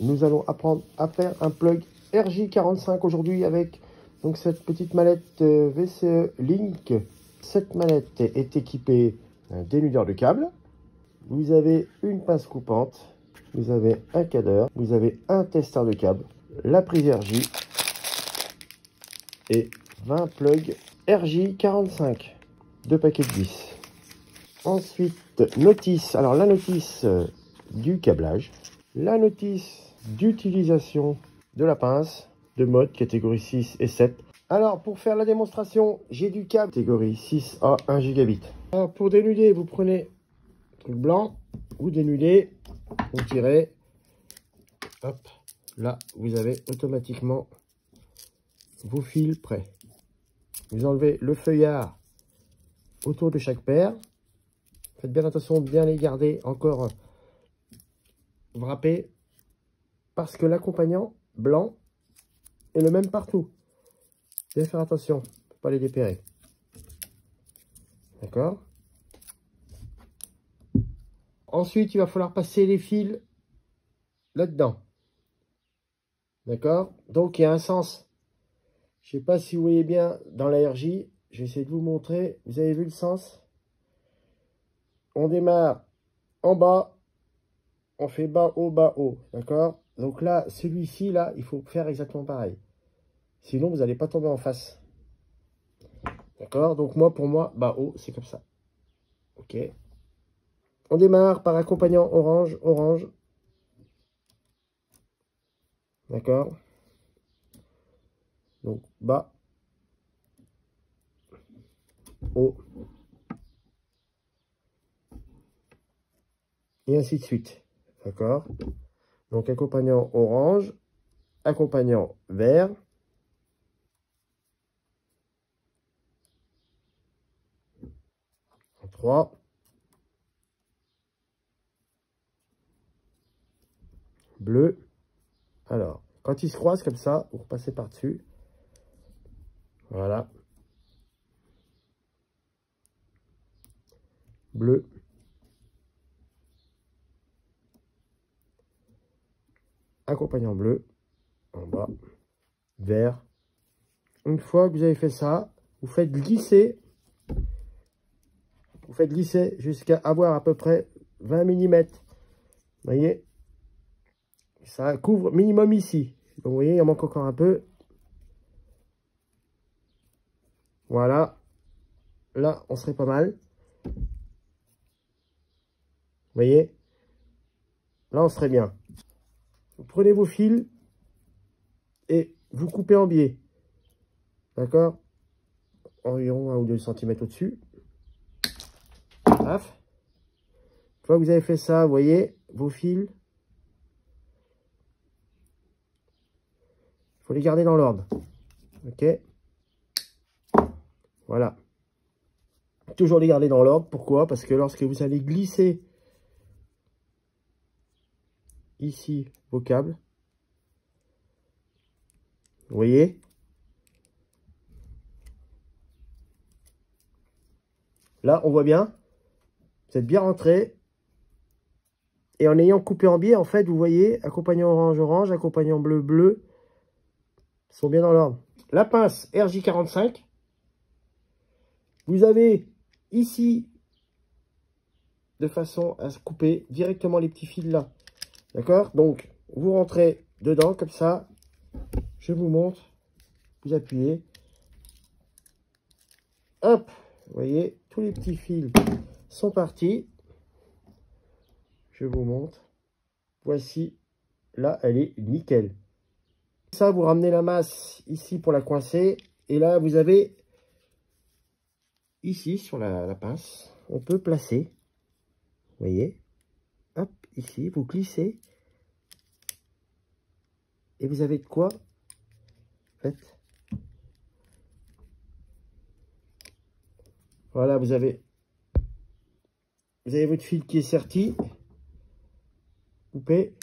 nous allons apprendre à faire un plug RJ45 aujourd'hui avec donc cette petite mallette VCE Link. Cette mallette est équipée d'un dénudeur de câble. Vous avez une pince coupante, vous avez un cadreur, vous avez un testeur de câble, la prise RJ et 20 plugs RJ45, 2 paquets de 10. Ensuite, notice. Alors la notice du câblage, la notice d'utilisation de la pince de mode catégorie 6 et 7. Alors pour faire la démonstration, j'ai du câble catégorie 6 à 1 gigabit. Alors pour dénuder, vous prenez un truc blanc, vous dénudez, vous tirez, hop, là vous avez automatiquement vos fils prêts. Vous enlevez le feuillard autour de chaque paire. Faites bien attention de bien les garder encore wrappés parce que l'accompagnant blanc est le même partout. Bien faire attention, faut pas les dépérer. D'accord? Ensuite, il va falloir passer les fils là-dedans. D'accord? Donc, il y a un sens. Je ne sais pas si vous voyez bien dans la RJ. Je vais essayer de vous montrer. Vous avez vu le sens? On démarre en bas. On fait bas, haut, d'accord? Donc là, celui-ci, là, il faut faire exactement pareil. Sinon, vous n'allez pas tomber en face. D'accord? Donc moi, pour moi, bas, haut, c'est comme ça. Ok. On démarre par accompagnant orange, orange. D'accord? Donc bas, haut. Et ainsi de suite. D'accord? Donc accompagnant orange, accompagnant vert. En 3. Bleu. Alors, quand ils se croisent comme ça, vous repassez par-dessus. Voilà. Bleu. Accompagnant bleu. En bas. Vert. Une fois que vous avez fait ça, vous faites glisser. Vous faites glisser jusqu'à avoir à peu près 20 mm. Vous voyez? Ça couvre minimum ici. Donc, vous voyez, il en manque encore un peu. Voilà. Là, on serait pas mal. Vous voyez? Là, on serait bien. Vous prenez vos fils et vous coupez en biais. D'accord? Environ 1 ou 2 cm au-dessus. Paf. Une fois que vous avez fait ça, vous voyez, vos fils, il faut les garder dans l'ordre. Ok? Voilà. Toujours les garder dans l'ordre. Pourquoi? Parce que lorsque vous allez glisser ici vos câbles, vous voyez? Là, on voit bien. Vous êtes bien rentré. Et en ayant coupé en biais, en fait, vous voyez, accompagnant orange, orange, accompagnant bleu, bleu, sont bien dans l'ordre. La pince RJ45, vous avez ici, de façon à se couper directement les petits fils là. D'accord? Donc, vous rentrez dedans, comme ça. Je vous montre. Vous appuyez. Hop! Vous voyez, tous les petits fils sont partis. Je vous montre. Voici. Là, elle est nickel. Ça, vous ramenez la masse ici pour la coincer. Et là, vous avez ici, sur la pince, on peut placer. Vous voyez? Hop, ici, vous glissez. Et vous avez de quoi? Faites. Voilà, vous avez votre fil qui est serti. Coupé.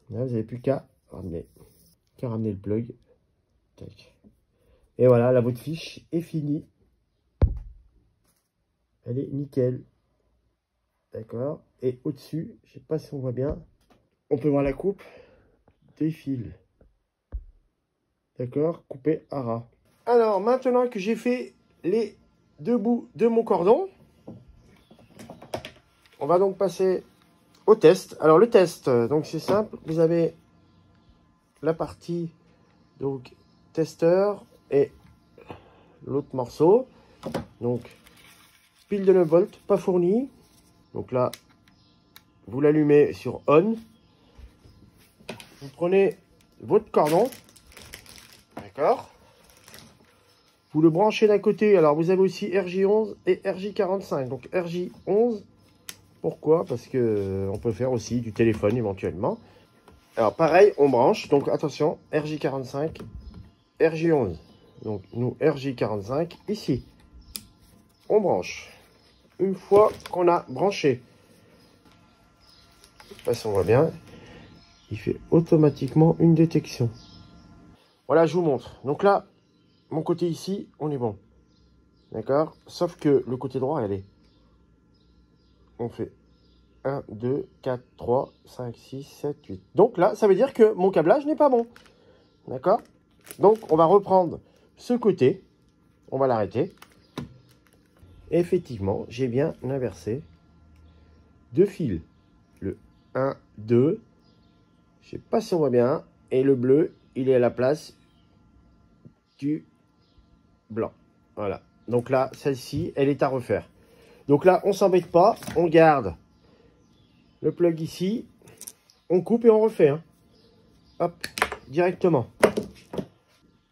Là, vous n'avez plus qu'à ramener le plug. Tac. Et voilà, là, votre fiche est finie. Elle est nickel. D'accord. Et au-dessus, je sais pas si on voit bien, on peut voir la coupe des fils. D'accord, coupé à ras. Alors, maintenant que j'ai fait les deux bouts de mon cordon, on va donc passer au test. Alors, le test, donc c'est simple. Vous avez la partie donc testeur et l'autre morceau. Donc, pile de 9 volts, pas fournie. Donc là, vous l'allumez sur on. Vous prenez votre cordon. D'accord. Vous le branchez d'un côté. Alors, vous avez aussi RJ11 et RJ45. Donc, RJ11, pourquoi? Parce que on peut faire aussi du téléphone éventuellement. Alors, pareil, on branche. Donc, attention, RJ45, RJ11. Donc, nous, RJ45, ici. On branche. Une fois qu'on a branché, je sais pas si on voit bien, il fait automatiquement une détection. Voilà, je vous montre. Donc là, mon côté ici, on est bon. D'accord? Sauf que le côté droit, elle est. On fait 1, 2, 4, 3, 5, 6, 7, 8. Donc là, ça veut dire que mon câblage n'est pas bon. D'accord? Donc, on va reprendre ce côté. On va l'arrêter. Effectivement, j'ai bien inversé deux fils. Le 1, 2. Je sais pas si on voit bien. Et le bleu, il est à la place du blanc. Voilà. Donc là, celle-ci, elle est à refaire. Donc là, on s'embête pas. On garde le plug ici. On coupe et on refait. Hein. Hop, directement.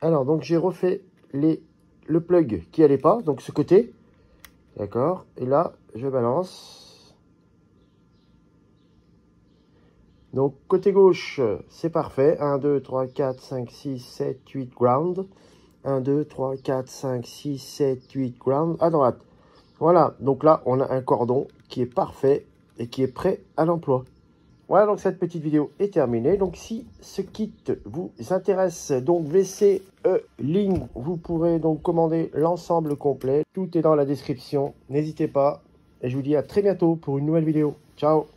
Alors, donc j'ai refait le plug qui allait pas. Donc ce côté. D'accord. Et là, je balance. Donc côté gauche, c'est parfait. 1, 2, 3, 4, 5, 6, 7, 8 ground. 1, 2, 3, 4, 5, 6, 7, 8 ground à droite. Voilà, donc là, on a un cordon qui est parfait et qui est prêt à l'emploi. Voilà, donc cette petite vidéo est terminée. Donc si ce kit vous intéresse, donc VCE ligne, vous pourrez donc commander l'ensemble complet. Tout est dans la description. N'hésitez pas et je vous dis à très bientôt pour une nouvelle vidéo. Ciao!